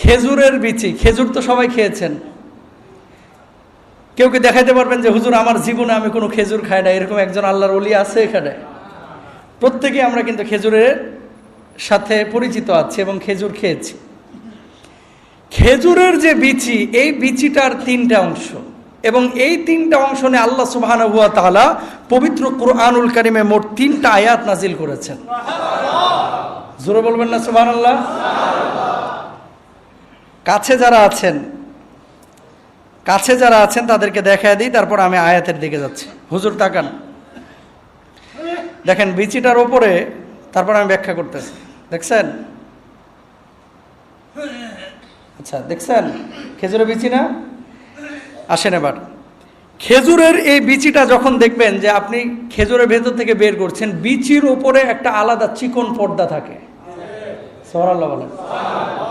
খেজুরের বিচি, খেজুর তো সবাই খেয়েছেন। কেউ কি দেখাইতে পারবেন যে হুজুর আমার জীবনে আমি কোনো খেজুর খাই না, এরকম একজন আল্লাহর ওলি আছে এখানে? প্রত্যেকেই আমরা কিন্তু খেজুরের সাথে পরিচিত আছি এবং খেজুর খেয়েছি। খেজুরের যে বিচি, এই বিচিটার তিনটা অংশ, এবং এই তিনটা অংশ নিয়ে আল্লাহ সুবহানাহু ওয়া তাআলা পবিত্র কুরআনুল কারীমে মোট 3টা আয়াত নাজিল করেছেন। জোরে বলবেন না সুবহানাল্লাহ? কাছে যারা আছেন তাদেরকে দেখায় দিই, তারপর আমি আয়াতের দিকে যাচ্ছি। হুজুর তাকান, দেখেন বিচিটার ওপরে, তারপর আমি ব্যাখ্যা করতেছি। দেখছেন? আচ্ছা, দেখছেন খেজুরের বিচি না? আসেন এবার, খেজুরের এই বিচিটা যখন দেখবেন যে আপনি খেজুরের ভেতর থেকে বের করছেন, বিচির ওপরে একটা আলাদা চিকন পর্দা থাকে। সুবহানাল্লাহ বলেন।